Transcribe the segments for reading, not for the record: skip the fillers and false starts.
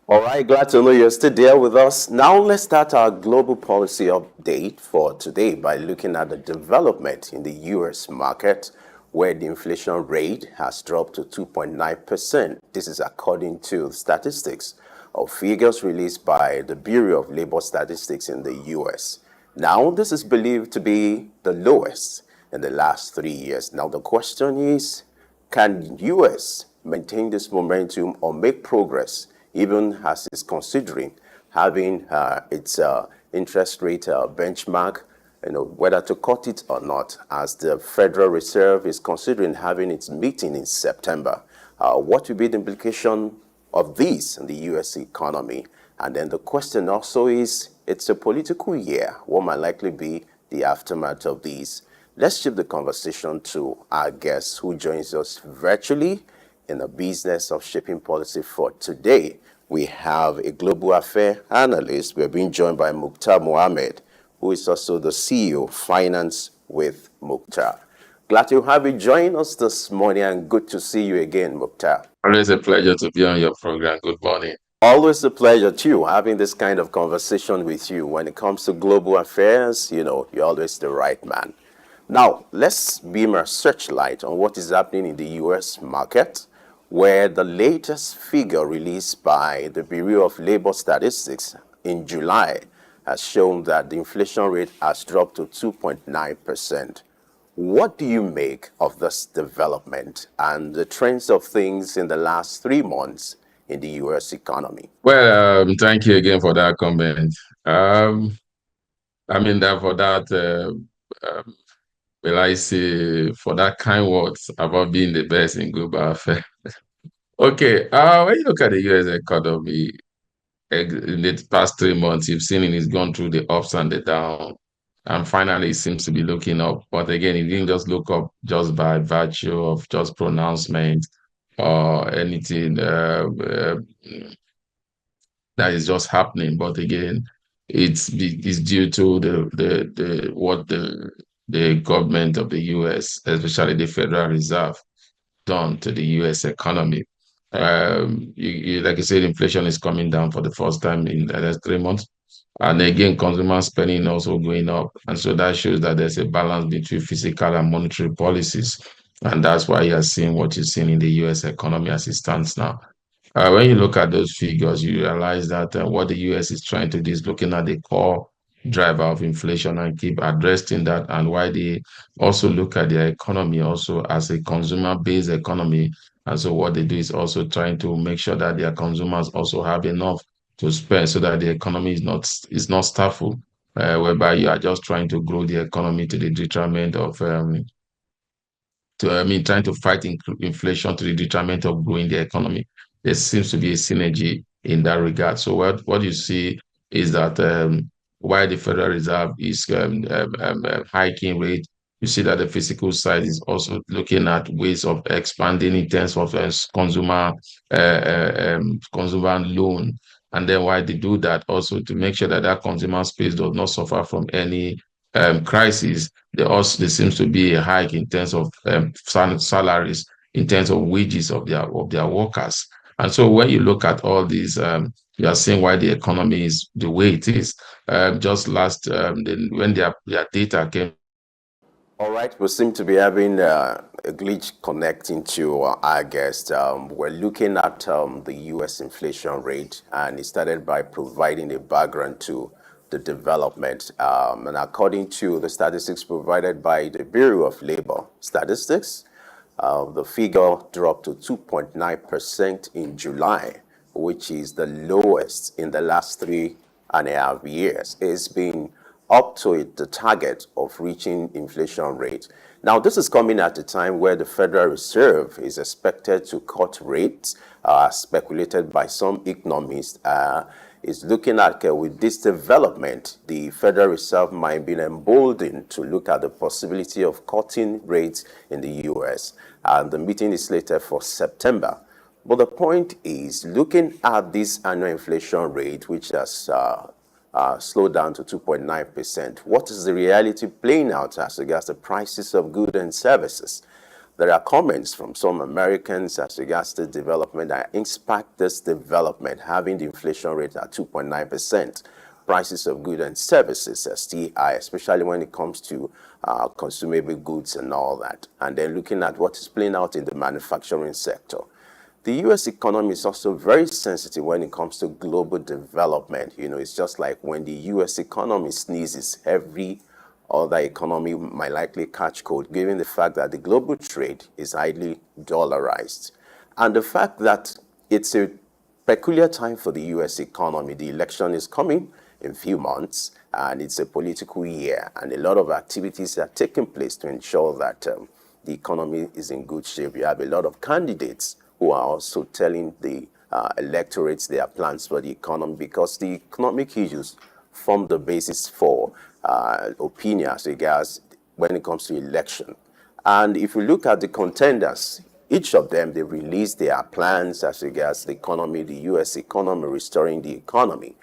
All right, glad to know you're still there with us. Now, let's start our global policy update for today by looking at the development in the US market, where the inflation rate has dropped to 2.9%. This is according to statistics of figures released by the Bureau of Labor Statistics in the US. Now, this is believed to be the lowest in the last 3 years. Now, the question is, can US maintain this momentum or make progress even as it's considering having its interest rate benchmark, whether to cut it or not, as the Federal Reserve is considering having its meeting in September? What will be the implication of this in the US economy? And then the question also is, it's a political year. What might likely be the aftermath of these? Let's shift the conversation to our guest who joins us virtually in the business of shaping policy for today. We have a global affair analyst. We're being joined by Mukhtar Mohammed, who is also the CEO of Finance with Mukhtar. Glad to have you join us this morning and good to see you again, Mukhtar. Always a pleasure to be on your program. Good morning. Always a pleasure too, having this kind of conversation with you. When it comes to global affairs, you're always the right man. Now, let's beam our searchlight on what is happening in the US market, where the latest figure released by the Bureau of Labor Statistics in July has shown that the inflation rate has dropped to 2.9%. What do you make of this development and the trends of things in the last 3 months in the US economy? Well, thank you again for that comment. Um, I mean that for that, will I say for that kind words about being the best in global affairs. Okay, when you look at the U.S. economy in the past 3 months, you've seen it's gone through the ups and the downs, and finally it seems to be looking up. But again, it didn't just look up just by virtue of just pronouncement or anything. That is just happening. But again, it's due to the what the government of the U.S., especially the Federal Reserve, done to the U.S. economy. Like you said, inflation is coming down for the first time in the last 3 months. And again, consumer spending also going up. And so that shows that there's a balance between fiscal and monetary policies. And that's why you're seeing what you're seeing in the US economy as it stands now. When you look at those figures, you realize that what the US is trying to do is looking at the core driver of inflation and keep addressing that, and why they also look at their economy also as a consumer-based economy. And so what they do is also trying to make sure that their consumers also have enough to spend so that the economy is not stifled, whereby you are just trying to grow the economy to the detriment of trying to fight inflation to the detriment of growing the economy. There seems to be a synergy in that regard. So what you see is that while the Federal Reserve is hiking rate, you see that the physical side is also looking at ways of expanding in terms of consumer loan. And then why they do that also to make sure that that consumer space does not suffer from any crisis. There seems to be a hike in terms of salaries, in terms of wages of their workers. And so when you look at all these, you are seeing why the economy is the way it is. Just last when their data came. All right, we seem to be having a glitch connecting to our guest. We're looking at the US inflation rate, and it started by providing a background to the development. And according to the statistics provided by the Bureau of Labor Statistics, the figure dropped to 2.9% in July, which is the lowest in the last 3.5 years. It's been up to the target of reaching inflation rate. Now, this is coming at a time where the Federal Reserve is expected to cut rates, speculated by some economists. Is looking at with this development, the Federal Reserve might be emboldened to look at the possibility of cutting rates in the US. And the meeting is slated for September. But the point is, looking at this annual inflation rate, which has slowed down to 2.9%, what is the reality playing out as regards the prices of goods and services? there are comments from some Americans as regards to development that impact this development, having the inflation rate at 2.9%. Prices of goods and services are still high, especially when it comes to consumable goods and all that. And then looking at what is playing out in the manufacturing sector. The US economy is also very sensitive when it comes to global development. You know, it's just like when the US economy sneezes, every other economy might likely catch cold, given the fact that the global trade is highly dollarized. And the fact that it's a peculiar time for the US economy. The election is coming in a few months, and it's a political year, and a lot of activities are taking place to ensure that the economy is in good shape. You have a lot of candidates who are also telling the electorates their plans for the economy, because the economic issues form the basis for opinion as regards when it comes to election. And if you look at the contenders, each of them, they released their plans as regards the economy, the US economy, restoring the economy.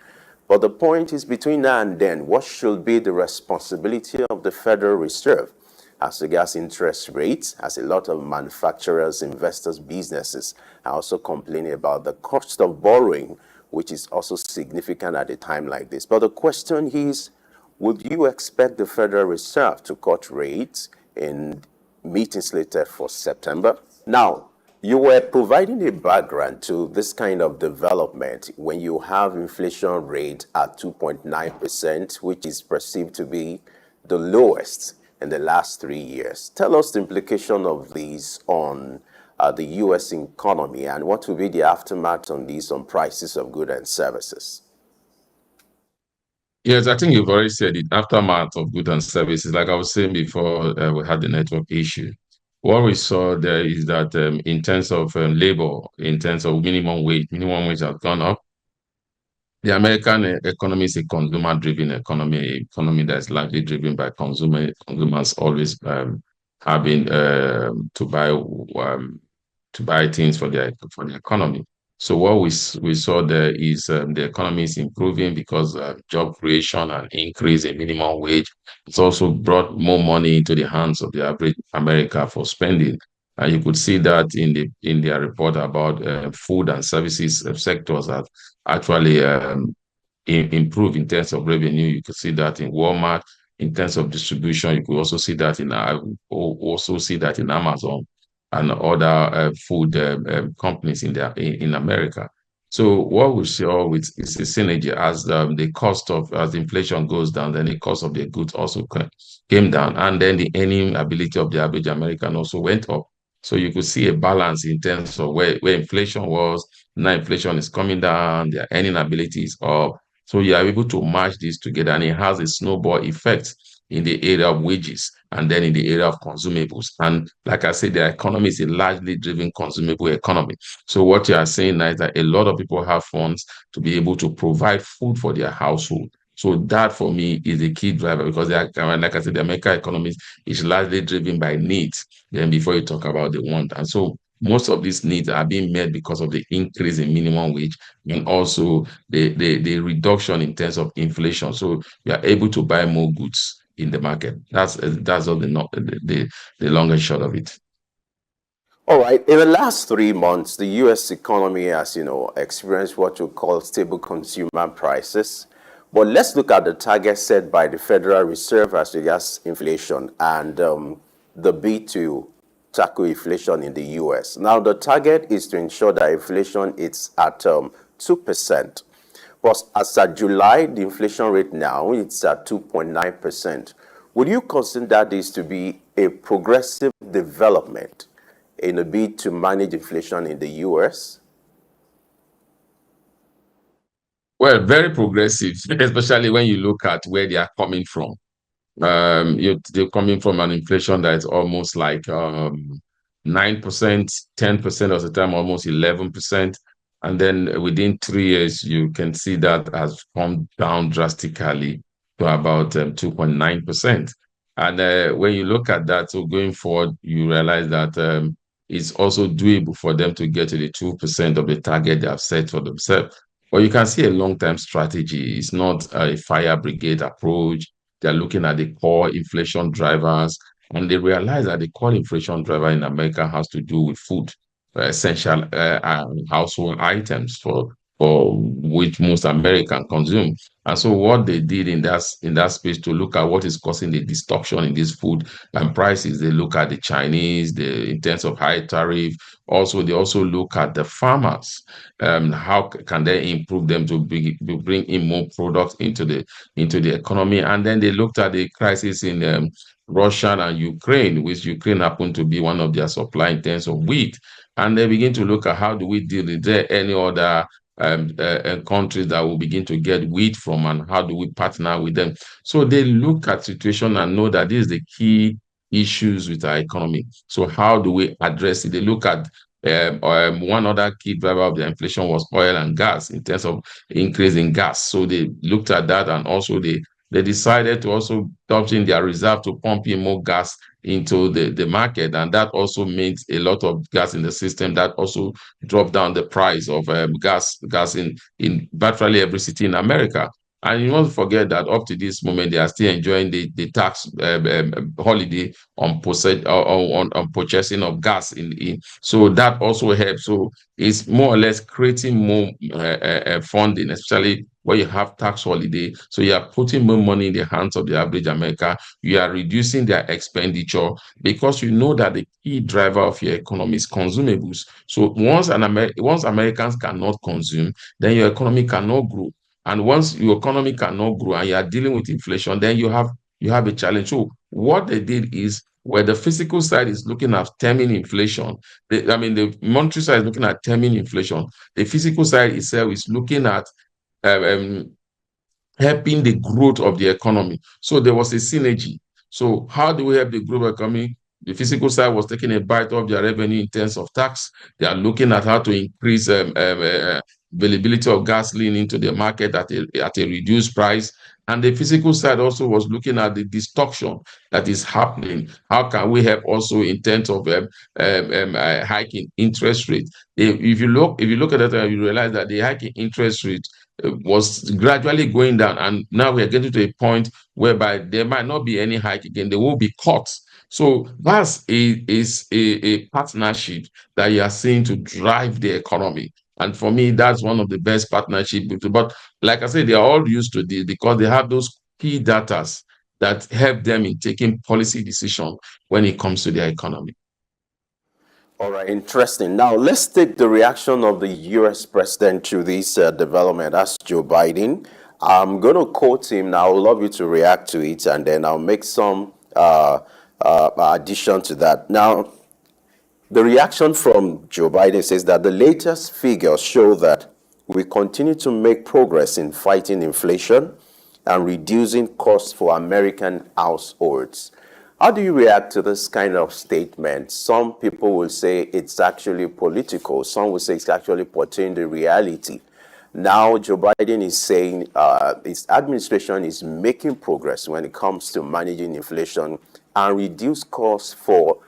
But the point is, between now and then, what should be the responsibility of the Federal Reserve as regards interest rates, as a lot of manufacturers, investors, businesses are also complaining about the cost of borrowing, which is also significant at a time like this. But the question is, would you expect the Federal Reserve to cut rates in meetings slated for September? Now, you were providing a background to this kind of development when you have inflation rate at 2.9%, which is perceived to be the lowest in the last 3 years. Tell us the implication of these on the U.S. economy, and what will be the aftermath on these on prices of goods and services. Yes, I think you've already said it. Aftermath of goods and services, like I was saying before, we had the network issue. What we saw there is that in terms of labor, in terms of minimum wage has gone up. The American economy is a consumer-driven economy that's largely driven by consumers always having to buy things for the economy. So what we saw there is the economy is improving because job creation and increase in minimum wage. It's also brought more money into the hands of the average America for spending. And you could see that in their report about food and services sectors that actually improve in terms of revenue. You could see that in Walmart. In terms of distribution, you could also see that in Amazon and other food companies in America. So what we saw with is a synergy as as inflation goes down, then the cost of the goods also came down, and then the earning ability of the average American also went up. So you could see a balance in terms of where inflation was. Now inflation is coming down, their earning ability is up. So you are able to match these together, and it has a snowball effect in the area of wages and then in the area of consumables. And like I said, the economy is a largely driven consumable economy. So what you are saying now is that a lot of people have funds to be able to provide food for their household. So that for me is a key driver, because like I said, the American economy is largely driven by needs. Then before you talk about the want. And so most of these needs are being met because of the increase in minimum wage and also the reduction in terms of inflation. So you are able to buy more goods in the market. That's all the long and short of it. All right. In the last 3 months, the U.S. economy has, experienced what you call stable consumer prices. But let's look at the target set by the Federal Reserve as regards inflation and the bid to tackle inflation in the U.S. Now, the target is to ensure that inflation is at 2%. But as of July, the inflation rate now it's at 2.9%. Would you consider this to be a progressive development in a bid to manage inflation in the US? Well, very progressive, especially when you look at where they are coming from. They're coming from an inflation that is almost like 9%, 10% of the time, almost 11%. And then within 3 years, you can see that has come down drastically to about 2.9%. And when you look at that, so going forward, you realize that it's also doable for them to get to the 2% of the target they have set for themselves. But you can see a long-term strategy. It's not a fire brigade approach. They're looking at the core inflation drivers. And they realized that the core inflation driver in America has to do with food, essential household items for which most Americans consume. And so what they did in that space to look at what is causing the distortion in this food and prices, they look at the Chinese, in terms of high tariff. Also, they also look at the farmers. How can they improve them to bring in more products into the economy? And then they looked at the crisis in Russia and Ukraine, which Ukraine happened to be one of their supply in terms of wheat. And they begin to look at how do we deal with there any other countries that will begin to get wheat from, and how do we partner with them. So they look at situation and know that this is the key issues with our economy. So how do we address it? They look at one other key driver of the inflation was oil and gas in terms of increase in gas. So they looked at that, and also they decided to also touch in their reserve to pump in more gas into the market. And that also means a lot of gas in the system that also drop down the price of gas in virtually every city in America. And you must forget that up to this moment, they are still enjoying the tax holiday on purchasing of gas so that also helps. So it's more or less creating more funding, especially when you have tax holiday. So you are putting more money in the hands of the average American. You are reducing their expenditure because you know that the key driver of your economy is consumables. So once Americans cannot consume, then your economy cannot grow. And once your economy cannot grow and you are dealing with inflation, then you have a challenge. So what they did is, where the physical side is looking at stemming inflation, the monetary side is looking at stemming inflation. The physical side itself is looking at um, um, helping the growth of the economy. So there was a synergy. So how do we help the growth economy? The physical side was taking a bite of their revenue in terms of tax. They are looking at how to increase availability of gasoline into the market at a reduced price. And the physical side also was looking at the distortion that is happening. How can we help also in terms of hiking interest rate? If you look at that, you realize that the hiking interest rate was gradually going down, and now we are getting to a point whereby there might not be any hike again. There will be cuts. So that's a partnership that you are seeing to drive the economy. And for me, that's one of the best partnership. But like I said, they are all used to this because they have those key data that help them in taking policy decision when it comes to their economy. All right, interesting. Now, let's take the reaction of the US president to this development. That's Joe Biden. I'm going to quote him now. I would love you to react to it, and then I'll make some addition to that. Now, the reaction from Joe Biden says that the latest figures show that we continue to make progress in fighting inflation and reducing costs for American households. How do you react to this kind of statement? Some people will say it's actually political. Some will say it's actually portraying the reality. Now, Joe Biden is saying his administration is making progress when it comes to managing inflation and reduce costs for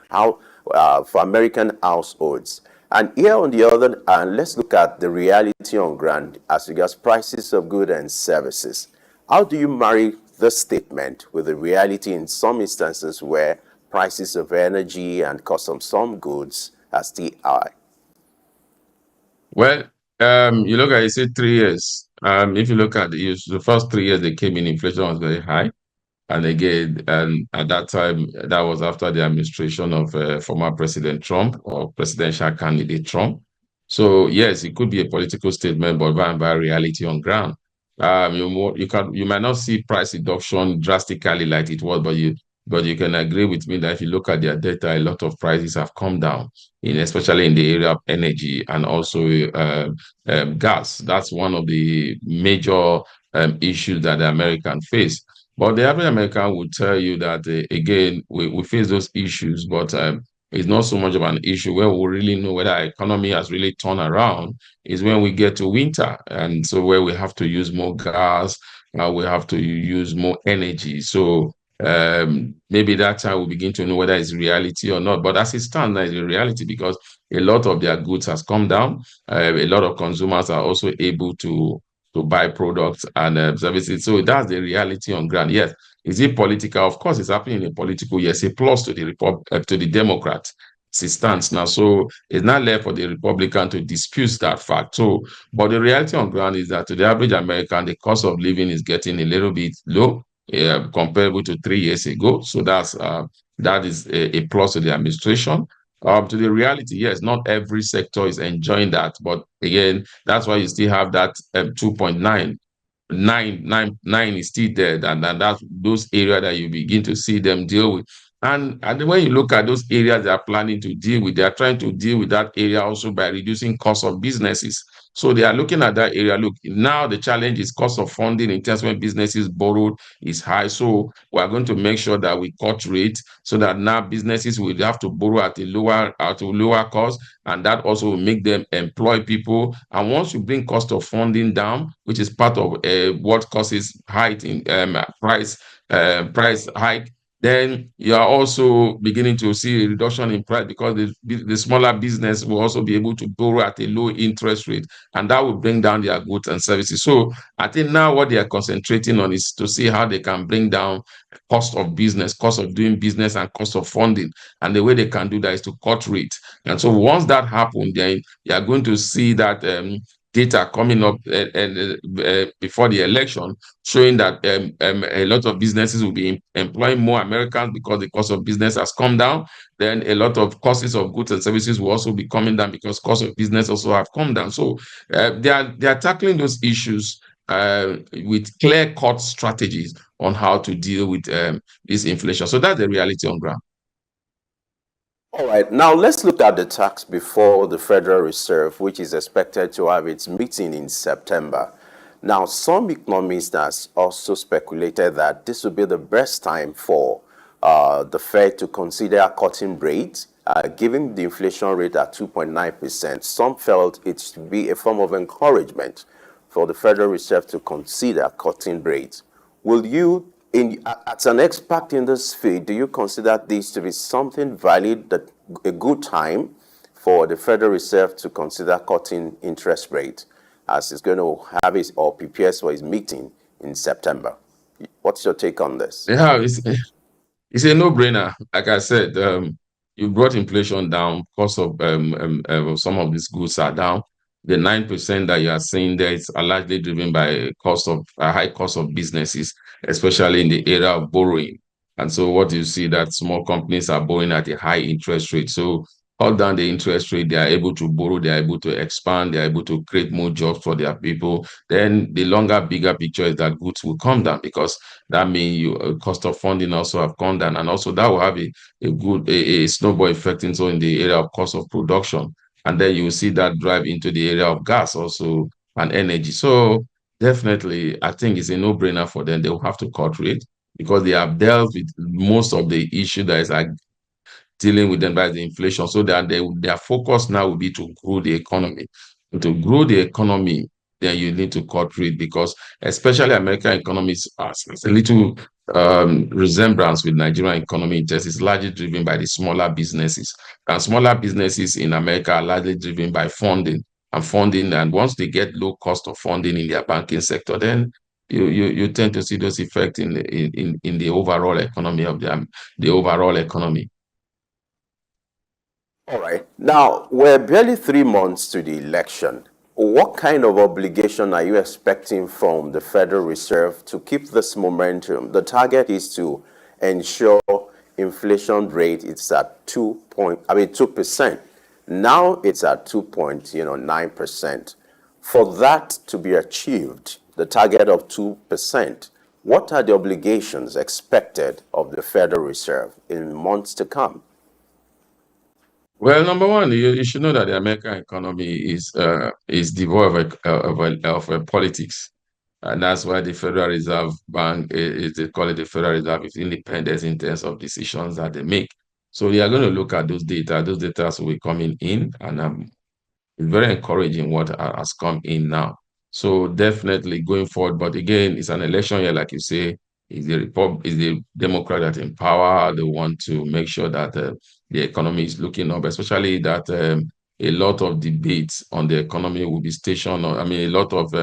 American households. And here on the other hand, let's look at the reality on ground as regards prices of goods and services. How do you marry this statement with the reality in some instances where prices of energy and cost of some goods are still high? Well, you look at it, say 3 years. If you look at the first 3 years, they came in, inflation was very high. And again, and at that time, that was after the administration of former President Trump, or presidential candidate Trump. So yes, it could be a political statement, but by and by reality on ground. You might not see price reduction drastically like it was, but you can agree with me that if you look at their data, a lot of prices have come down, especially in the area of energy and also gas. That's one of the major issues that the American face. But the average American would tell you that, again, we face those issues, but it's not so much of an issue. Where we really know whether our economy has really turned around is when we get to winter. And so where we have to use more gas, we have to use more energy. So maybe that time we begin to know whether it's reality or not. But as it stands now, it's a reality because a lot of their goods has come down. A lot of consumers are also able to buy products and services. So that's the reality on ground. Yes, Is it political? Of course, it's happening in a political. Yes, a plus to the to the Democrat. It's his stance now. So it's not left for the Republican to dispute that fact. So, but the reality on ground is that to the average American, the cost of living is getting a little bit low, comparable to 3 years ago. So that is a plus to the administration. To the reality, yes, not every sector is enjoying that, but again, that's why you still have that 2.9 nine is still there, and that's those areas that you begin to see them deal with. And when you look at those areas they are planning to deal with, they are trying to deal with that area also by reducing cost of businesses. So they are looking at that area. Look, now the challenge is cost of funding in terms when businesses borrowed is high. So we are going to make sure that we cut rate so that now businesses will have to borrow at a lower cost, and that also will make them employ people. And once you bring cost of funding down, which is part of what causes height in price hike, then you are also beginning to see a reduction in price because the smaller business will also be able to borrow at a low interest rate, and that will bring down their goods and services. So I think now what they are concentrating on is to see how they can bring down cost of business, cost of doing business, and cost of funding. And the way they can do that is to cut rate. And so once that happens, then you are going to see that data coming up before the election showing that a lot of businesses will be employing more Americans because the cost of business has come down. Then a lot of costs of goods and services will also be coming down because cost of business also have come down. So they are tackling those issues with clear-cut strategies on how to deal with this inflation. So that's the reality on ground. All right, now let's look at the tax before the Federal Reserve, which is expected to have its meeting in September. Now, some economists have also speculated that this would be the best time for the Fed to consider cutting rates, given the inflation rate at 2.9%. Some felt it should be a form of encouragement for the Federal Reserve to consider cutting rates. Will you, as an expert in this field, do you consider this to be something valid, that a good time for the Federal Reserve to consider cutting interest rate, as it's going to have its or prepares for its meeting in September? What's your take on this? Yeah, it's a no-brainer. Like I said, you brought inflation down. Cost of some of these goods are down. The 9% that you are seeing there is largely driven by cost of a high cost of businesses, especially in the area of borrowing. And so what you see that small companies are borrowing at a high interest rate. So cut down the interest rate, they are able to borrow, they are able to expand, they are able to create more jobs for their people. Then the longer, bigger picture is that goods will come down because that means you cost of funding also have gone down, and also that will have a snowball effect into in the area of cost of production, and then you will see that drive into the area of gas also and energy. So definitely, I think it's a no-brainer for them. They will have to cut rate because they have dealt with most of the issue that is like dealing with them by the inflation, so that their focus now will be to grow the economy. And to grow the economy, then you need to cut rate because especially American economies has a little resemblance with Nigerian economy. Just is largely driven by the smaller businesses, and smaller businesses in America are largely driven by funding. And once they get low cost of funding in their banking sector, then you tend to see those effects in the overall economy of the overall economy. All right. Now, we're barely 3 months to the election. What kind of obligation are you expecting from the Federal Reserve to keep this momentum? The target is to ensure inflation rate is at 2%. Now it's at 2.9%. For that to be achieved, the target of 2%, what are the obligations expected of the Federal Reserve in months to come? Well, number one, you should know that the American economy is devoid of politics, and that's why the Federal Reserve Bank they call it the Federal Reserve is independent in terms of decisions that they make. So we are going to look at those data. Those data will be coming in, and it's very encouraging what has come in now. So definitely going forward, but again, it's an election year, like you say. Is the Democrat that in power? They want to make sure that the economy is looking up, especially that a lot of debates on the economy will be stationed on. I mean, a lot of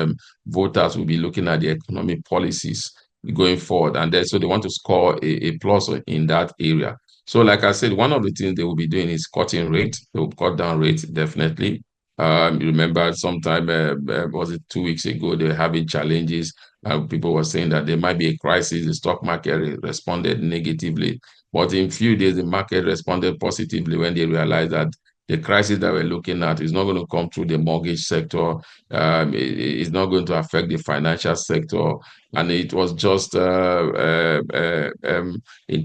voters will be looking at the economic policies going forward. And then so they want to score a plus in that area. So, like I said, one of the things they will be doing is cutting rate. They will cut down rates definitely. You remember sometime was it 2 weeks ago they were having challenges. People were saying that there might be a crisis. The stock market responded negatively, but in few days the market responded positively when they realized that the crisis that we're looking at is not going to come through the mortgage sector. It's not going to affect the financial sector, and it was just in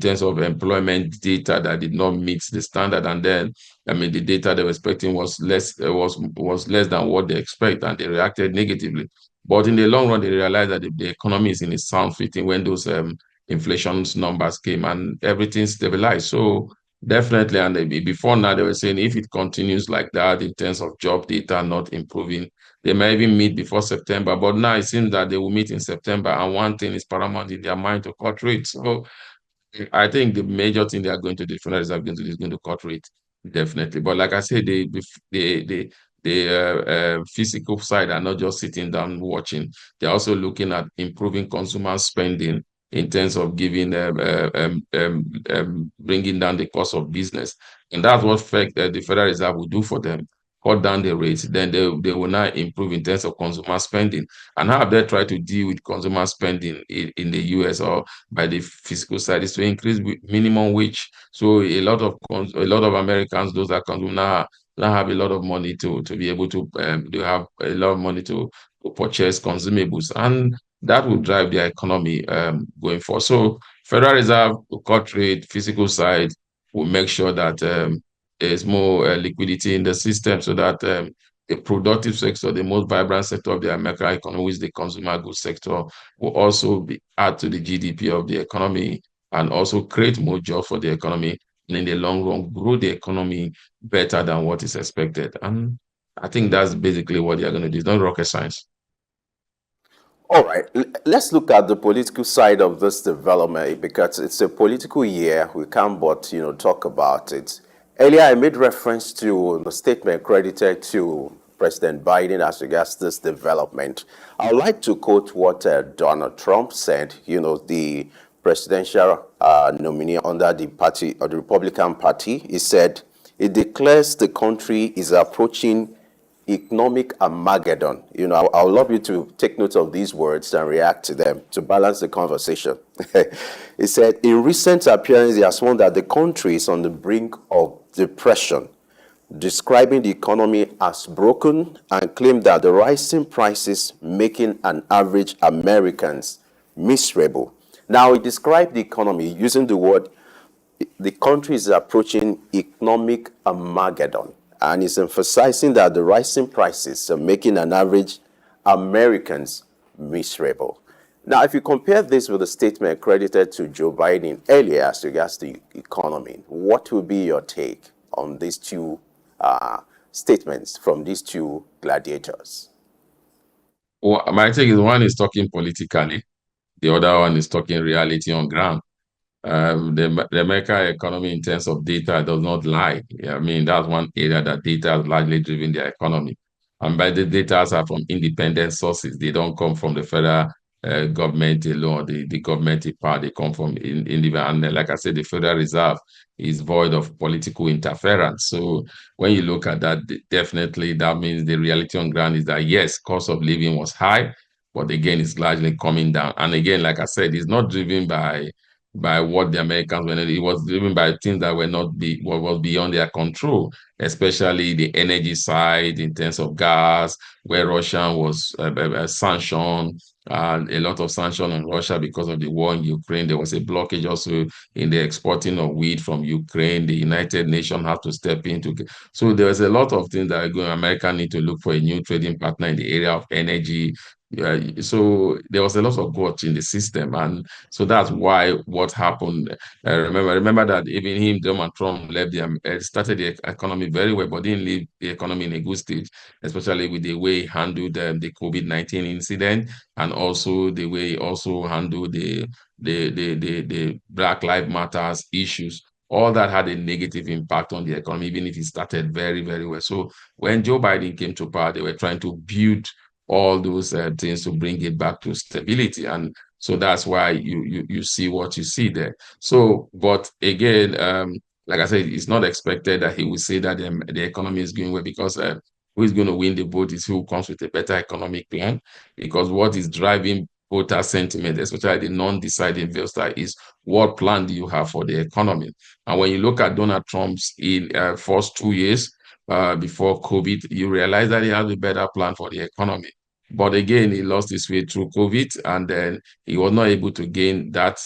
terms of employment data that did not meet the standard. And then, I mean, the data they were expecting was was less than what they expect, and they reacted negatively. But in the long run, they realized that the economy is in a sound footing when those inflation numbers came and everything stabilized. So definitely, and before now, they were saying if it continues like that in terms of job data not improving, they may even meet before September. But now it seems that they will meet in September, and one thing is paramount in their mind to cut rates. So I think the major thing they are going to do, the Federal Reserve going to do is going to cut rate, definitely. But like I said, the physical side are not just sitting down watching. They're also looking at improving consumer spending in terms of giving bringing down the cost of business, and that's what the Federal Reserve will do for them. Cut down the rates, then they will now improve in terms of consumer spending. And how have they tried to deal with consumer spending in the US or by the fiscal side is to increase minimum wage. So a lot of Americans, those that consume now have a lot of money to be able to they have a lot of money to purchase consumables, and that will drive their economy going forward. So Federal Reserve will cut rate, physical side will make sure that there's more liquidity in the system so that the productive sector, the most vibrant sector of the American economy, which is the consumer goods sector, will also add to the GDP of the economy and also create more jobs for the economy. And in the long run, grow the economy better than what is expected. And I think that's basically what they're going to do. It's not rocket science. All right, let's look at the political side of this development because it's a political year. We can't but, talk about it. Earlier, I made reference to the statement credited to President Biden as regards this development. I would like to quote what Donald Trump said, the presidential nominee under the party or the Republican Party. He said, it declares the country is approaching economic Armageddon. I would love you to take note of these words and react to them to balance the conversation. He said, in recent appearance, he has sworn that the country is on the brink of depression, describing the economy as broken and claimed that the rising prices making an average Americans miserable. Now, he described the economy using the word the country is approaching economic Armageddon and is emphasizing that the rising prices are making an average Americans miserable. Now, if you compare this with the statement credited to Joe Biden earlier as regards the economy, what will be your take on these two statements from these two gladiators? Well, my take is one is talking politically, the other one is talking reality on ground. The American economy in terms of data does not lie. Yeah, I mean, that's one area that data has largely driven their economy. And by the data are from independent sources. They don't come from the federal government alone, the government part. They come from and like I said, the Federal Reserve is void of political interference. So when you look at that, definitely that means the reality on ground is that yes, cost of living was high, but again, it's largely coming down. And again, like I said, it's not driven by what the Americans were. It was driven by things that were not what was beyond their control, especially the energy side in terms of gas, where Russia was sanctioned, a lot of sanction on Russia because of the war in Ukraine. There was a blockage also in the exporting of wheat from Ukraine. The United Nations had to step into. So there was a lot of things that are going. America need to look for a new trading partner in the area of energy. Yeah, so there was a lot of growth in the system, and so that's why what happened. Remember that even him, Donald Trump, left started the economy very well, but didn't leave the economy in a good stage, especially with the way he handled the COVID-19 incident, and also the way he also handled the Black Lives Matters issues. All that had a negative impact on the economy, even if it started very, very well. So when Joe Biden came to power, they were trying to build all those things to bring it back to stability. And so that's why you see what you see there. So, but again, like I said, it's not expected that he will say that the economy is going well because who is going to win the vote is who comes with a better economic plan. Because what is driving voter sentiment, especially the non-deciding investor, is what plan do you have for the economy? And when you look at Donald Trump's in first 2 years before COVID, you realize that he has a better plan for the economy. But again, he lost his way through COVID, and then he was not able to gain that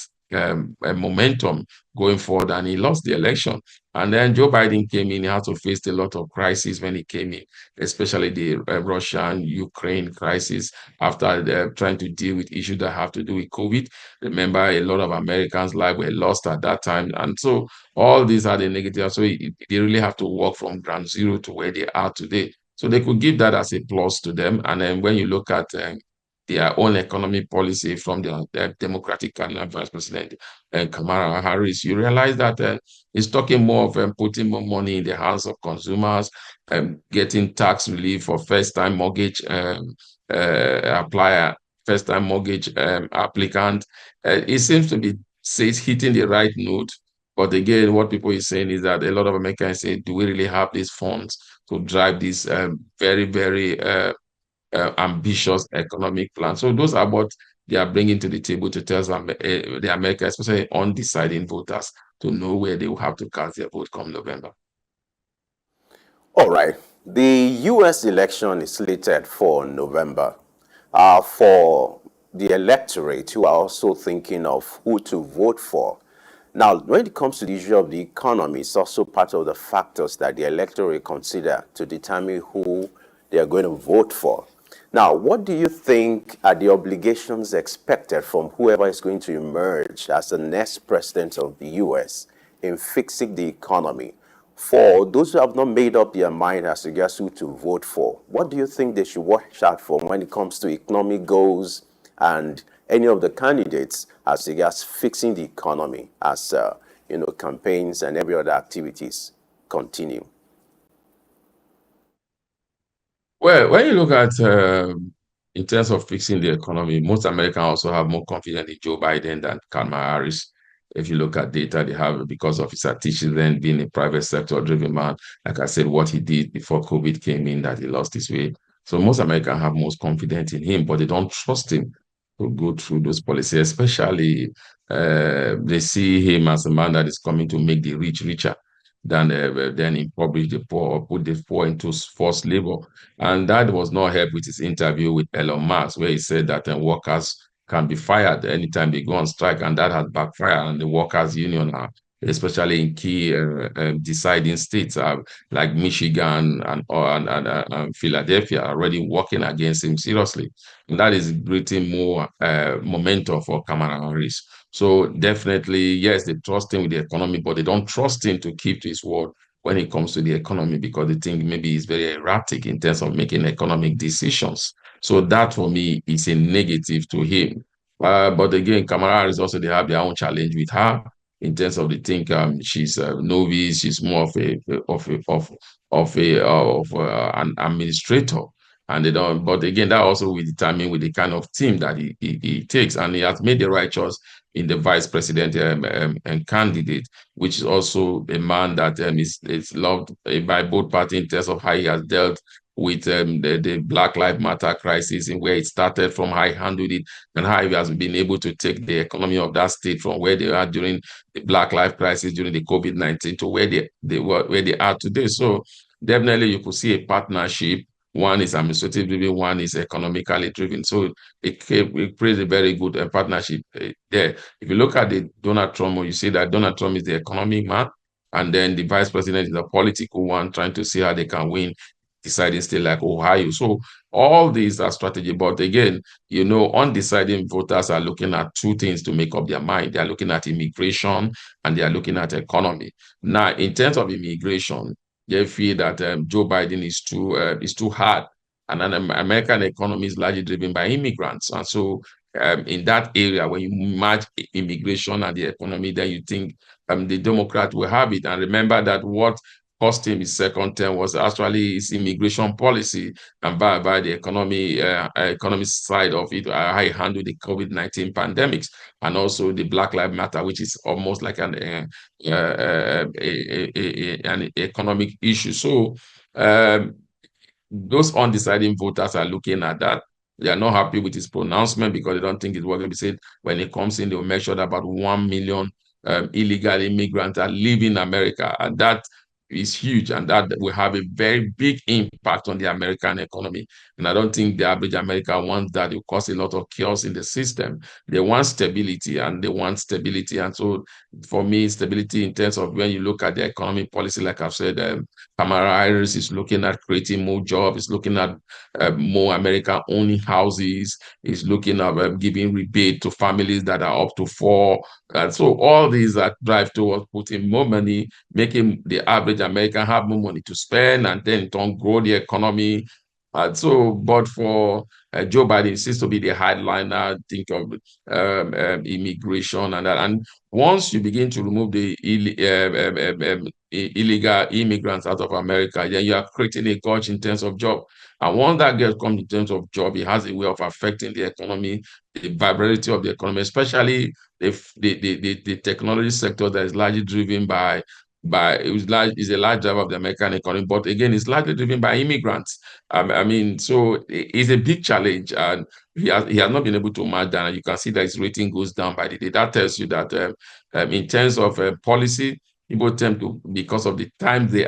momentum going forward, and he lost the election. And then Joe Biden came in, he had to face a lot of crises when he came in, especially the Russian-Ukraine crisis after trying to deal with issues that have to do with COVID. Remember, a lot of Americans' lives were lost at that time. And so all these are the negatives. So they really have to work from ground zero to where they are today. So they could give that as a plus to them. And then when you look at their own economic policy from the Democratic candidate Vice President Kamala Harris, you realize that it's talking more of putting more money in the hands of consumers, getting tax relief for first-time mortgage applier, first-time mortgage applicant. It seems to be says hitting the right note. But again, what people is saying is that a lot of Americans say, do we really have these funds to drive this very, very ambitious economic plan? So those are what they are bringing to the table to tell the America, especially undeciding voters, to know where they will have to cast their vote come November. All right. The U.S. election is slated for November. For the electorate who are also thinking of who to vote for. Now, when it comes to the issue of the economy, it's also part of the factors that the electorate consider to determine who they are going to vote for. Now, what do you think are the obligations expected from whoever is going to emerge as the next president of the U.S. in fixing the economy? For those who have not made up their mind as regards who to vote for, what do you think they should watch out for when it comes to economic goals and any of the candidates as regards fixing the economy as campaigns and every other activities continue? Well, when you look at in terms of fixing the economy, most Americans also have more confidence in Joe Biden than Kamala Harris. If you look at data, they have because of his antecedent being a private sector driven man. Like I said, what he did before COVID came in, that he lost his way. So most Americans have most confidence in him, but they don't trust him to go through those policies. Especially, they see him as a man that is coming to make the rich richer than impoverish the poor or put the poor into forced labor. And that was not helped with his interview with Elon Musk, where he said that workers can be fired anytime they go on strike, and that has backfired. And the workers' union are, especially in key deciding states like Michigan and Philadelphia, are already working against him seriously. And that is creating more momentum for Kamala Harris. So definitely, yes, they trust him with the economy, but they don't trust him to keep to his word when it comes to the economy because they think maybe he's very erratic in terms of making economic decisions. So that for me is a negative to him. But again, Kamala Harris also they have their own challenge with her in terms of the think she's a novice, she's more of an administrator. And they don't, but again, that also will determine with the kind of team that he takes. And he has made the right choice in the vice president candidate, which is also a man that is loved by both parties in terms of how he has dealt with the Black Lives Matter crisis and where it started from how he handled it and how he has been able to take the economy of that state from where they are during the Black Lives crisis during the COVID-19 to where they are today. So definitely you could see a partnership. One is administrative driven, one is economically driven. So it creates a very good partnership there. If you look at the Donald Trump, you see that Donald Trump is the economic man, and then the vice president is a political one, trying to see how they can win deciding state like Ohio. So all these are strategy. But again, undeciding voters are looking at two things to make up their mind. They are looking at immigration and they are looking at economy. Now, in terms of immigration, they feel that Joe Biden is too hard, and then American economy is largely driven by immigrants. And so, in that area, when you match immigration and the economy, then you think the Democrat will have it. And remember that what cost him his second term was actually his immigration policy and by the economy side of it, how he handled the COVID-19 pandemics and also the Black Lives Matter, which is almost like an economic issue. So um, those undeciding voters are looking at that. They are not happy with his pronouncement because they don't think it's going to be said. When it comes in, they'll measure about 1 million illegal immigrants are leaving America. And that is huge. And that will have a very big impact on the American economy. And I don't think the average American wants that. It will cause a lot of chaos in the system. They want stability and they want stability. And so for me, stability in terms of when you look at the economic policy, like I've said, Kamala Harris is looking at creating more jobs, is looking at more American owning houses, is looking at giving rebate to families that are up to four. And so all these that drive towards putting more money, making the average American have more money to spend, and then in turn grow the economy. But for Joe Biden seems to be the headliner. Think of immigration and that. And once you begin to remove the illegal immigrants out of America, then you are creating a gulch in terms of job. And once that gets comes in terms of job, it has a way of affecting the economy, the viability of the economy, especially the technology sector that is largely driven by is a large driver of the American economy, but again, it's largely driven by immigrants. I mean, so it's a big challenge, and he has not been able to match that. And you can see that his rating goes down by the day. That tells you that in terms of policy, people tend to, because of the time they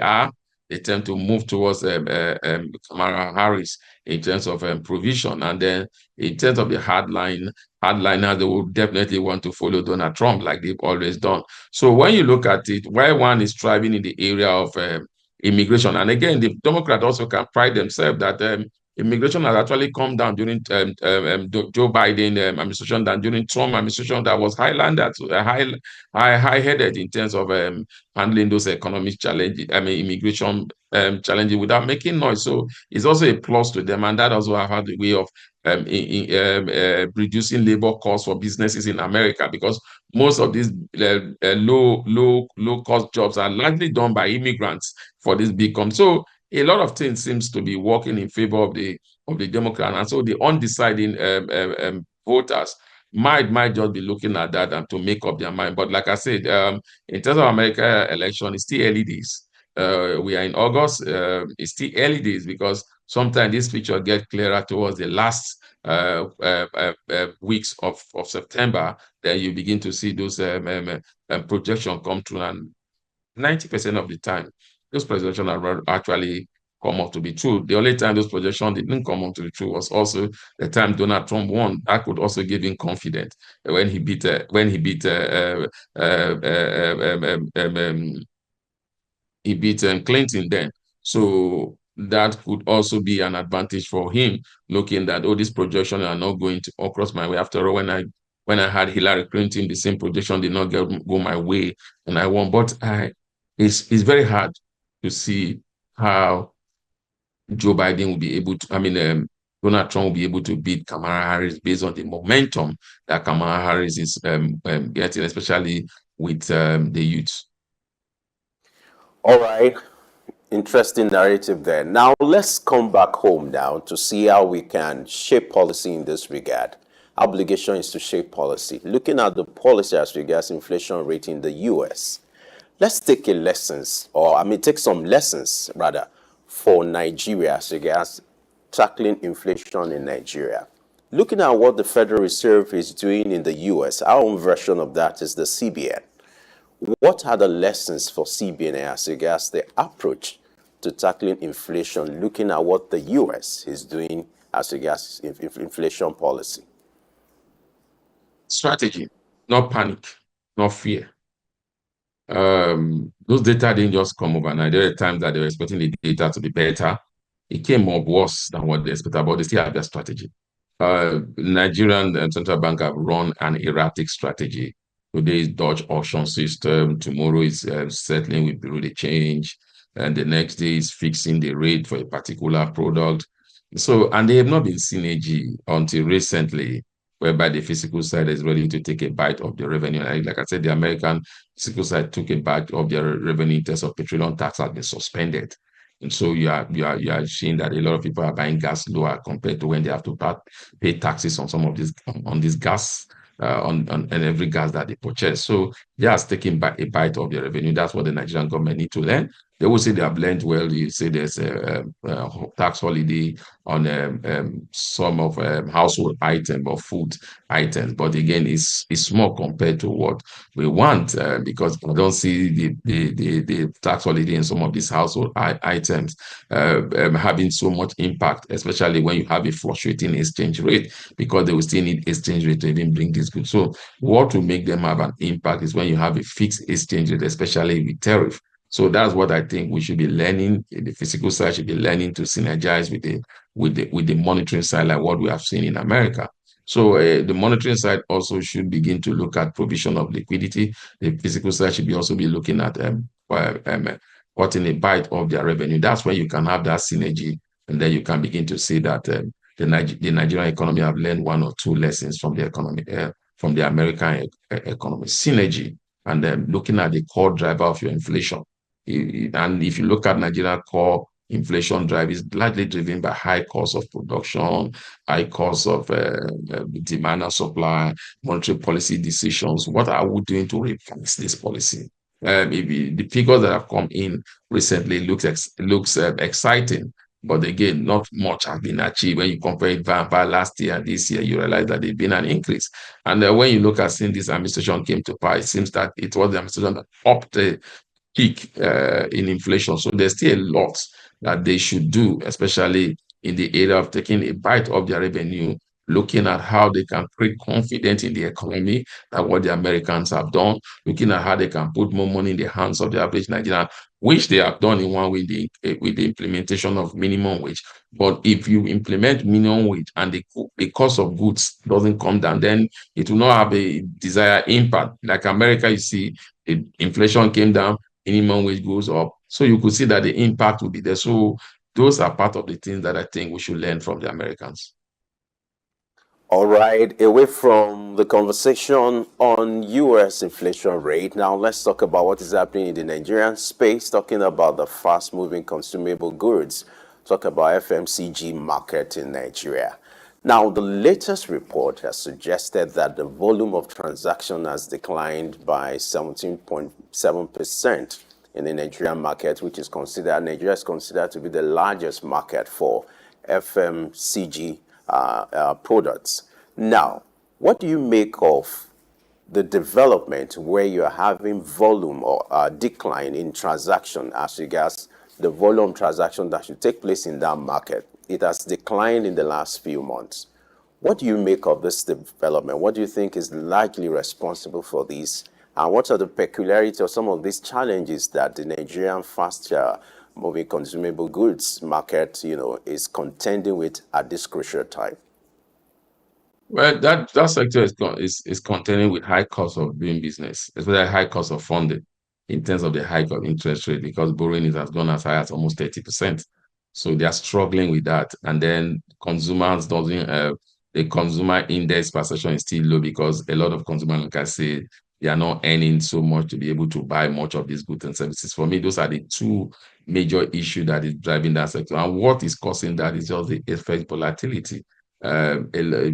tend to move towards Kamala Harris in terms of provision. And then in terms of the hardliners, they will definitely want to follow Donald Trump like they've always done. So when you look at it, where one is thriving in the area of immigration, and again, the Democrats also can pride themselves that immigration has actually come down during Joe Biden administration than during Trump administration that was high-headed in terms of handling those economic challenges, I mean, immigration challenges without making noise. So it's also a plus to them, and that also have had a way of reducing labor costs for businesses in America because most of these low cost jobs are largely done by immigrants for this big company. So a lot of things seems to be working in favor of the Democrat, and so the undeciding voters might just be looking at that and to make up their mind. But like I said, in terms of America election, it's still early days. We are in August. It's still early days because sometimes this picture get clearer towards the last weeks of September. Then you begin to see those projections come through, and 90% of the time, those projections are actually come out to be true. The only time those projections didn't come out to be true was also the time Donald Trump won. That could also give him confidence when he beat Clinton then. So that could also be an advantage for him, looking that, oh, these projections are not going to across my way. After all, when I had Hillary Clinton, the same projection did not go my way, and I won. But it's very hard to see how Joe Biden will be able to, Donald Trump will be able to beat Kamala Harris based on the momentum that Kamala Harris is getting, especially with the youth. All right. Interesting narrative there. Now let's come back home now to see how we can shape policy in this regard. Obligation is to shape policy. Looking at the policy as regards inflation rate in the US, let's take take some lessons rather for Nigeria as regards tackling inflation in Nigeria. Looking at what the Federal Reserve is doing in the US, our own version of that is the CBN. What are the lessons for CBN as regards the approach to tackling inflation, looking at what the US is doing as regards inflation policy? Strategy, not panic, not fear. Those data didn't just come overnight. There were times that they were expecting the data to be better. It came up worse than what they expected, but they still have their strategy. Nigerian central bank have run an erratic strategy. Today is Dutch auction system. Tomorrow is settling with Bureau de change. And the next day is fixing the rate for a particular product. So, and they have not been synergy until recently. whereby the physical side is ready to take a bite of the revenue. Like I said, the American physical side took a bite of their revenue in terms of petroleum tax has been suspended. And so you are seeing that a lot of people are buying gas lower compared to when they have to pay taxes on some of this on this gas on and every gas that they purchase. So they are taking back a bite of their revenue. That's what the Nigerian government need to learn. They will say they have learned well. You say there's a tax holiday on some of household items or food items, but again, it's small compared to what we want because I don't see the tax holiday in some of these household items having so much impact, especially when you have a fluctuating exchange rate, because they will still need exchange rate to even bring this good. So what will make them have an impact is when you have a fixed exchange rate, especially with tariff. So that's what I think we should be learning. The physical side should be learning to synergize with the monitoring side, like what we have seen in America. So the monitoring side also should begin to look at provision of liquidity. The physical side should be also be looking at cutting a bite of their revenue. That's where you can have that synergy, and then you can begin to see that the Nigerian economy have learned one or two lessons from the economy from the American economy synergy, and then looking at the core driver of your inflation. And if you look at Nigeria core inflation drive is largely driven by high cost of production, high cost of demand and supply, monetary policy decisions. What are we doing to replace this policy? Maybe the figures that have come in recently looks exciting, but again, not much has been achieved. When you compare it by last year and this year, you realize that there's been an increase. And when you look at since this administration came to power, it seems that it was the administration that upped peak in inflation. So there's still a lot that they should do, especially in the area of taking a bite of their revenue, looking at how they can create confidence in the economy, that what the Americans have done, looking at how they can put more money in the hands of the average Nigerian, which they have done in one way with the implementation of minimum wage. But if you implement minimum wage and the cost of goods doesn't come down, then it will not have a desired impact. Like America, you see, the inflation came down, minimum wage goes up. So you could see that the impact will be there. So those are part of the things that I think we should learn from the Americans. All right, away from the conversation on US inflation rate, now let's talk about what is happening in the Nigerian space, talking about the fast moving consumable goods, talk about FMCG market in Nigeria. Now, the latest report has suggested that the volume of transaction has declined by 17.7% in the Nigerian market, which is considered, Nigeria is considered to be the largest market for FMCG products. Now, what do you make of the development where you're having volume or decline in transaction as regards the volume transaction that should take place in that market? It has declined in the last few months. What do you make of this development? What do you think is largely responsible for this? And what are the peculiarities of some of these challenges that the Nigerian fast moving consumable goods market, is contending with at this crucial time? Well, that sector is contending with high cost of doing business, especially high cost of funding in terms of the hike of interest rate because borrowing has gone as high as almost 30%. So they are struggling with that. And then consumers doesn't the consumer index perception is still low because a lot of consumers, like I say, they are not earning so much to be able to buy much of these goods and services. For me, those are the two major issues that is driving that sector. And what is causing that is just the FX volatility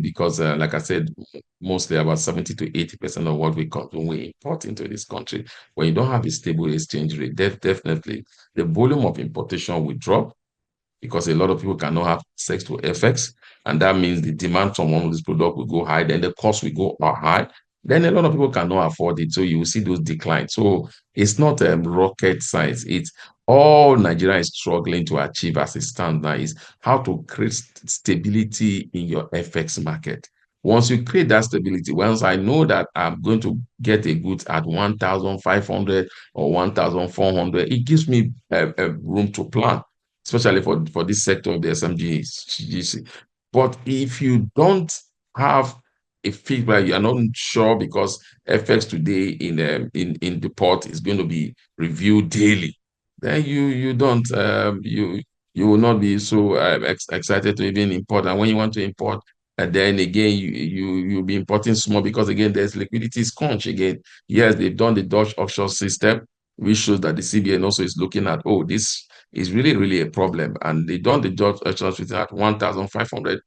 because, like I said, mostly about 70 to 80% of what we consume, we import into this country. When you don't have a stable exchange rate, definitely the volume of importation will drop because a lot of people cannot have access to FX. And that means the demand from one of these products will go high, then the cost will go high. Then a lot of people cannot afford it. So you will see those declines. So it's not rocket science. It's all Nigeria is struggling to achieve as it stands now is how to create stability in your FX market. Once you create that stability, once I know that I'm going to get a good at 1,500 or 1,400, it gives me room to plan, especially for this sector of the SMGC. But if you don't have a feedback, you are not sure because FX today in the port is going to be reviewed daily, then you don't you will not be so excited to even import. And when you want to import, And then again, you'll be importing small because again, there's liquidity crunch again. Yes, they've done the Dutch auction system, which shows that the CBN also is looking at, oh, this is really, really a problem. And they done the Dutch auction system at 1,500,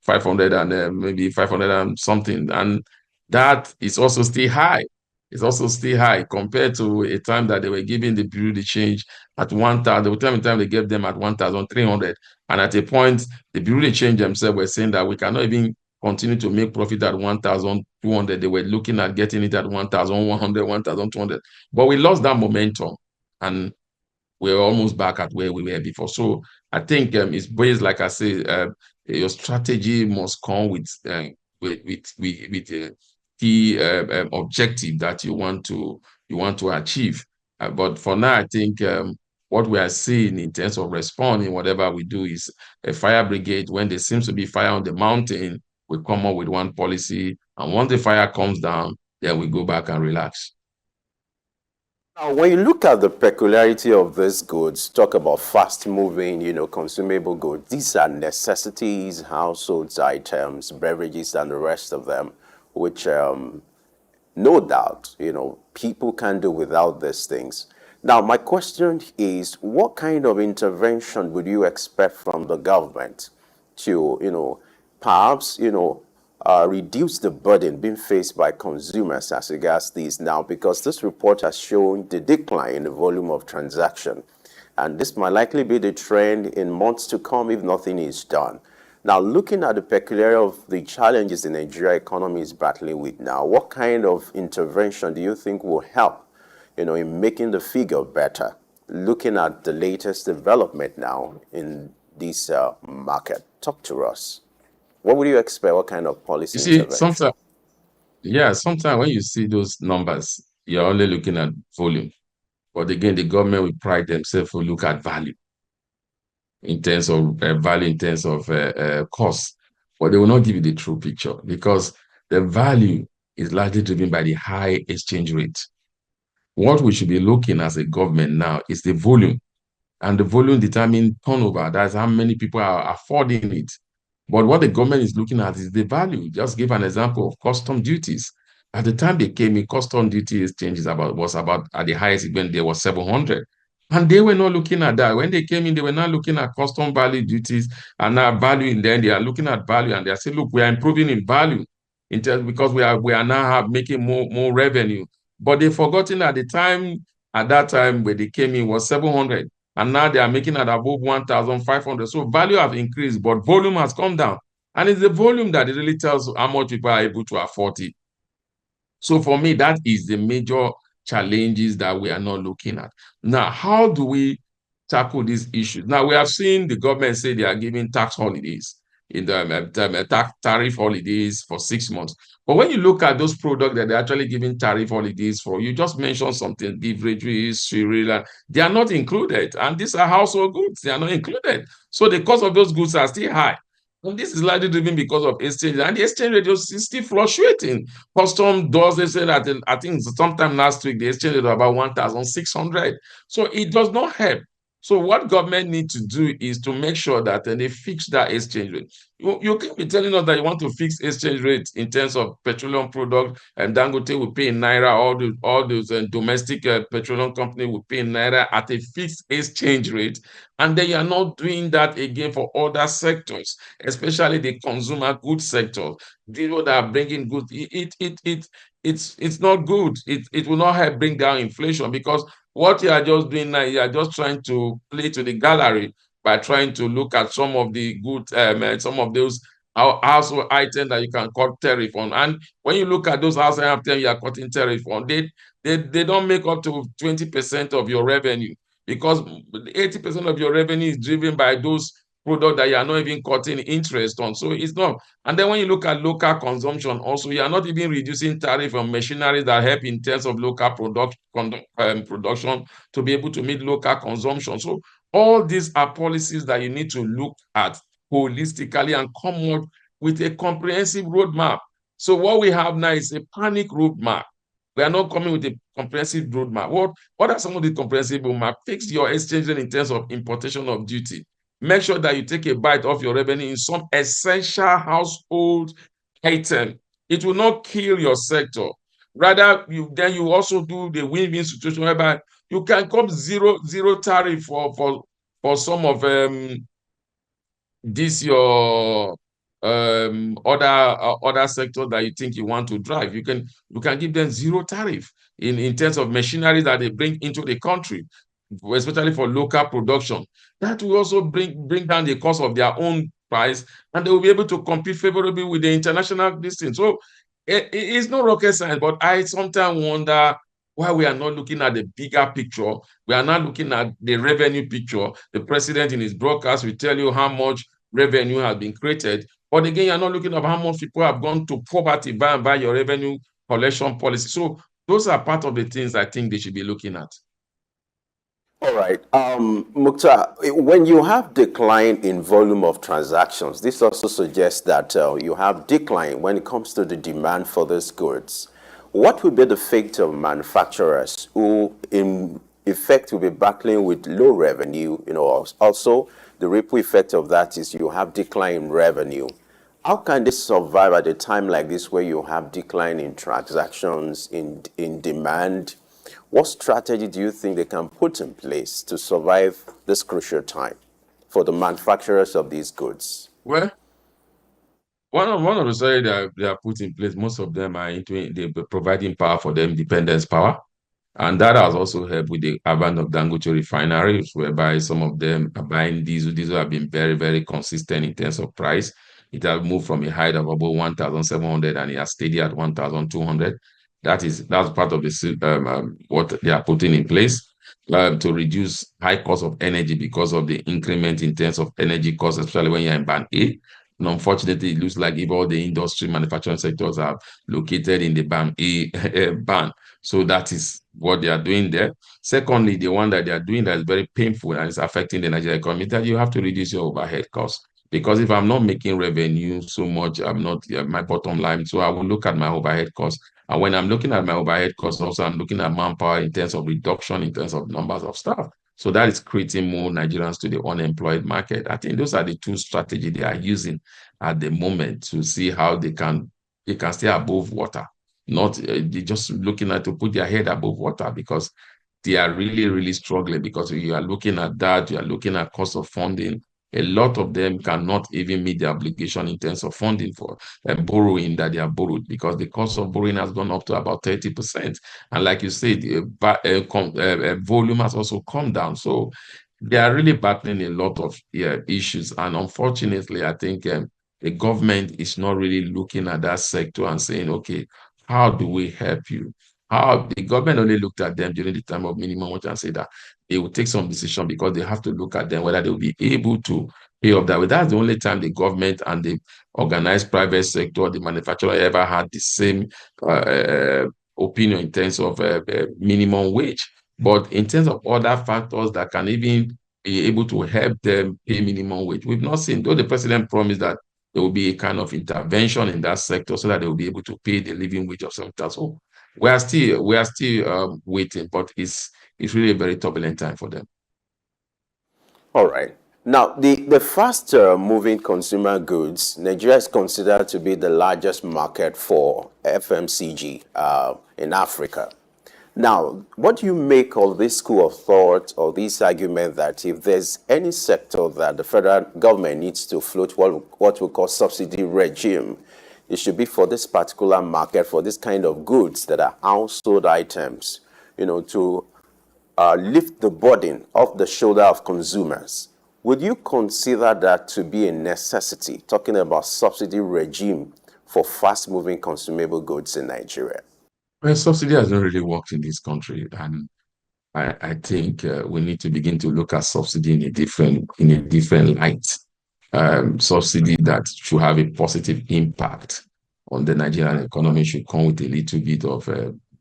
500 and maybe 500 and something. And that is also still high. It's also still high compared to a time that they were giving the bureau de change at 1,000. The time they gave them at 1,300. And at a point, the bureau de change themselves were saying that we cannot even continue to make profit at 1,200. They were looking at getting it at 1,100, 1,200. But we lost that momentum. And we're almost back at where we were before. So I think it's based, like I say, your strategy must come with a key objective that you want to achieve. But for now, I think what we are seeing in terms of responding, whatever we do, is a fire brigade. When there seems to be fire on the mountain, we come up with one policy, and once the fire comes down, then we go back and relax. Now, when you look at the peculiarity of these goods, talk about fast-moving, consumable goods. These are necessities, household items, beverages, and the rest of them, which no doubt, people can do without these things. Now, my question is, what kind of intervention would you expect from the government to, perhaps, reduce the burden being faced by consumers as regards these now? Because this report has shown the decline in the volume of transaction, and this might likely be the trend in months to come if nothing is done. Now, looking at the peculiarity of the challenges the Nigeria economy is battling with now, what kind of intervention do you think will help, in making the figure better? Looking at the latest development now in this market, talk to us. What would you expect? What kind of You policy see, intervention? sometimes when you see those numbers, you're only looking at volume. But again, the government will pride themselves to look at value in terms of cost, but they will not give you the true picture because the value is largely driven by the high exchange rate. What we should be looking as a government now is the volume, and the volume determines turnover. That's how many people are affording it. But what the government is looking at is the value. Just give an example of custom duties. At the time they came in, custom duty exchange was about at the highest when there was 700. And they were not looking at that. When they came in, they were not looking at custom value duties and now value in then they are looking at value and they are saying, look, we are improving in value in terms because we are now making more revenue. But they've forgotten at that time when they came in was 700 and now they are making at above 1,500. So value have increased, but volume has come down. And it's the volume that really tells how much people are able to afford it. So for me, that is the major challenges that we are not looking at. Now, how do we tackle these issues? Now, we have seen the government say they are giving tax holidays in the tax tariff holidays for 6 months. But when you look at those products that they're actually giving tariff holidays for, you just mentioned something, beverages, cereal, they are not included. And these are household goods, they are not included. So the cost of those goods are still high. And this is largely driven because of exchange, and the exchange rate is still fluctuating. Custom does, they say that I think sometime last week, the exchange rate was about 1,600. So it does not help. So what government need to do is to make sure that they fix that exchange rate. You can be telling us that you want to fix exchange rate in terms of petroleum product, and Dangote will pay in naira, all those domestic petroleum company will pay in naira at a fixed exchange rate, and then you are not doing that again for other sectors, especially the consumer goods sector. People that are bringing goods, it's not good. It will not help bring down inflation because what you are just doing now, you are just trying to play to the gallery by trying to look at some of the good, some of those household items that you can cut tariff on. And when you look at those household items you are cutting tariff on, they don't make up to 20% of your revenue because 80% of your revenue is driven by those products that you are not even cutting interest on. So it's not. And then when you look at local consumption, also, you are not even reducing tariff on machinery that help in terms of local production to be able to meet local consumption. So all these are policies that you need to look at holistically and come up with a comprehensive roadmap. So what we have now is a panic roadmap. We are not coming with a comprehensive roadmap. What are some of the comprehensive roadmap? Fix your exchange rate in terms of importation of duty. make sure that you take a bite of your revenue in some essential household item. It will not kill your sector. Rather, you also do the win-win situation whereby you can come zero tariff for some of this your other sector that you think you want to drive. You can give them zero tariff in terms of machinery that they bring into the country, especially for local production. That will also bring down the cost of their own price, and they will be able to compete favorably with the international distance. So it's not rocket science, but I sometimes wonder why we are not looking at the bigger picture. We are not looking at the revenue picture. The president in his broadcast will tell you how much revenue has been created. But again, you're not looking at how much people have gone to poverty by your revenue collection policy. So those are part of the things I think they should be looking at. All right. Mukhtar, when you have decline in volume of transactions, this also suggests that you have decline when it comes to the demand for these goods. What will be the fate of manufacturers who, in effect, will be battling with low revenue? Also, the ripple effect of that is you have decline in revenue. How can they survive at a time like this where you have decline in transactions, in demand? What strategy do you think they can put in place to survive this crucial time for the manufacturers of these goods? Well, one of the strategies that they are put in place, most of them are into they providing power for them, independence power. And that has also helped with the advent of Dangote refineries, whereby some of them are buying diesel. Diesel have been very, very consistent in terms of price. It has moved from a height of about 1,700 and it has stayed at 1,200. That's part of the what they are putting in place to reduce high cost of energy because of the increment in terms of energy costs, especially when you're in band A. And unfortunately, it looks like if all the industry manufacturing sectors are located in the band A band. So that is what they are doing there. Secondly, the one that they are doing that is very painful and is affecting the Nigerian economy, that you have to reduce your overhead costs. Because if I'm not making revenue so much, I'm not my bottom line. So I will look at my overhead costs. And when I'm looking at my overhead costs, also I'm looking at manpower in terms of reduction, in terms of numbers of staff. So that is creating more Nigerians to the unemployed market. I think those are the two strategies they are using at the moment to see how they can stay above water. Not they just looking at to put their head above water because they are really, really struggling because you are looking at that, you are looking at cost of funding. A lot of them cannot even meet the obligation in terms of funding for borrowing that they have borrowed because the cost of borrowing has gone up to about 30%. And like you said, volume has also come down. So they are really battling a lot of issues. And unfortunately, I think the government is not really looking at that sector and saying, okay, how do we help you? How the government only looked at them during the time of minimum wage and said that they will take some decision because they have to look at them whether they will be able to pay up that way. That's the only time the government and the organized private sector, the manufacturer ever had the same opinion in terms of minimum wage. But in terms of other factors that can even be able to help them pay minimum wage, we've not seen, though the president promised that there will be a kind of intervention in that sector so that they will be able to pay the living wage of some. So we are still waiting, but it's really a very turbulent time for them. All right. Now, the fast moving consumer goods, Nigeria is considered to be the largest market for FMCG in Africa. Now, what do you make of this school of thought or this argument that if there's any sector that the federal government needs to float what we call subsidy regime, it should be for this particular market, for this kind of goods that are household items, to lift the burden off the shoulder of consumers. Would you consider that to be a necessity, talking about subsidy regime for fast-moving consumable goods in Nigeria? Well, subsidy has not really worked in this country, and I think we need to begin to look at subsidy in a different light. Subsidy that should have a positive impact on the Nigerian economy should come with a little bit of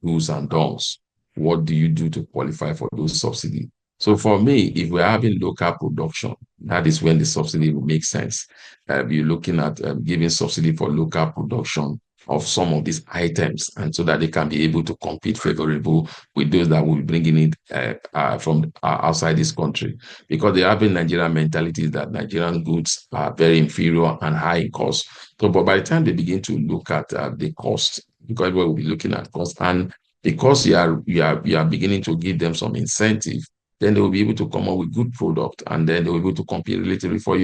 do's and don'ts. What do you do to qualify for those subsidies? So for me, if we're having local production, that is when the subsidy will make sense. You're looking at giving subsidy for local production of some of these items, and so that they can be able to compete favorable with those that will be bringing it from outside this country. Because the having Nigerian mentality is that Nigerian goods are very inferior and high in cost. So, but by the time they begin to look at the cost, because we'll be looking at cost, and because you are beginning to give them some incentive, then they will be able to come up with good product, and then they will be able to compete relatively. For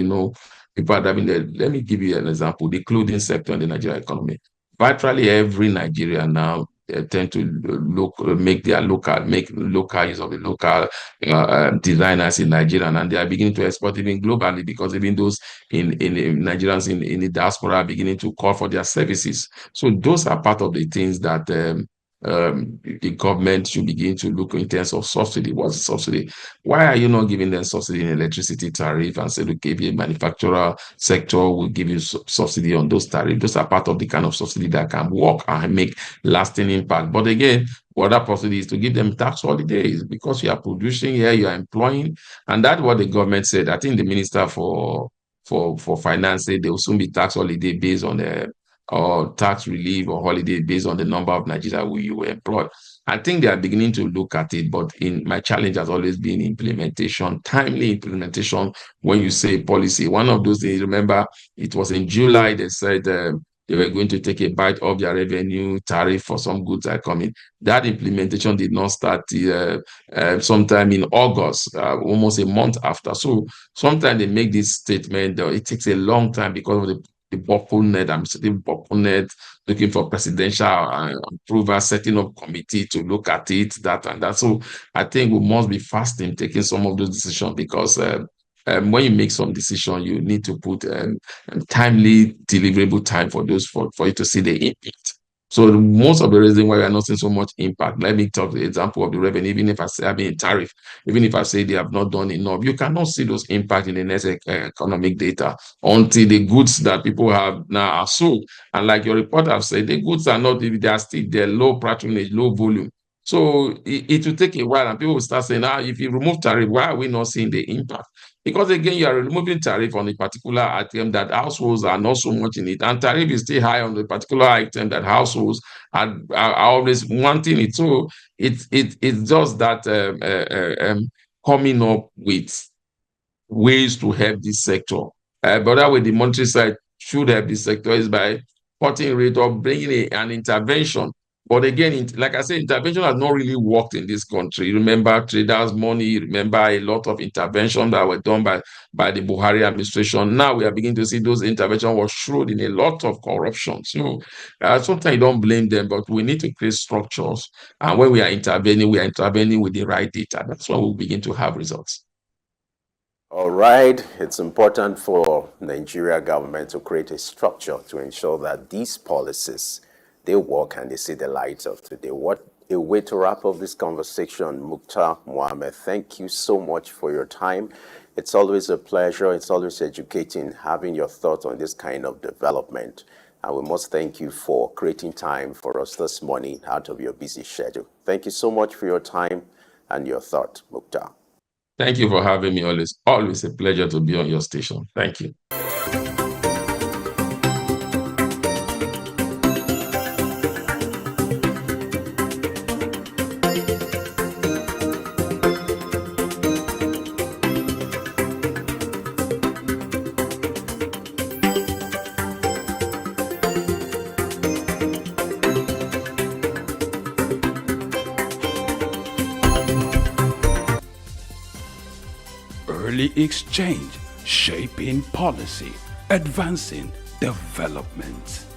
people are having the. Let me give you an example: the clothing sector in the Nigerian economy. Virtually every Nigerian now tend to make local use of the local designers in Nigeria, and they are beginning to export even globally, because even those in Nigerians in the diaspora are beginning to call for their services. So those are part of the things that the government should begin to look in terms of subsidy. What's subsidy? Why are you not giving them subsidy in electricity tariff and say, look, if a manufacturer sector will give you subsidy on those tariffs? Those are part of the kind of subsidy that can work and make lasting impact. But again, what that possibility is to give them tax holidays, because you are producing here, you are employing, and that's what the government said. I think the minister for finance said there will soon be tax holiday based on the or tax relief or holiday based on the number of Nigerians who you employ. I think they are beginning to look at it, but in my challenge has always been implementation, timely implementation. When you say policy, one of those things, remember, it was in July, they said they were going to take a bite of their revenue tariff for some goods that are coming. That implementation did not start sometime in August, almost a month after. So sometimes they make this statement, it takes a long time because of the bottleneck. I'm sitting bottleneck, looking for presidential approval, setting up committee to look at it, that and that. So I think we must be fast in taking some of those decisions, because when you make some decision, you need to put timely deliverable time for you to see the impact. So most of the reason why we are not seeing so much impact, let me talk the example of the revenue. Even if I say, tariff, even if I say they have not done enough, you cannot see those impact in the next economic data until the goods that people have now are sold. And like your report have said, the goods are not, they are still there, low patronage, low volume. So it will take a while, and people will start saying, if you remove tariff, why are we not seeing the impact? Because again, you are removing tariff on a particular item that households are not so much in it, and tariff is still high on the particular item that households are always wanting it. So it's just that coming up with ways to help this sector. But that way, the monetary side should help this sector is by cutting rate or bringing an intervention. But again, like I said, intervention has not really worked in this country. Remember traders' money, remember a lot of intervention that were done by the Buhari administration. Now we are beginning to see those interventions were shrouded in a lot of corruption. So sometimes you don't blame them, but we need to create structures. And when we are intervening with the right data. That's when we begin to have results. All right, it's important for Nigeria government to create a structure to ensure that these policies, they work and they see the light of today. What a way to wrap up this conversation, Mukhtar Mohammed. Thank you so much for your time. It's always a pleasure. It's always educating having your thoughts on this kind of development. And we must thank you for creating time for us this morning out of your busy schedule. Thank you so much for your time and your thought, Mukhtar. Thank you for having me. Always a pleasure to be on your station. Thank you. Early exchange, shaping policy, advancing development.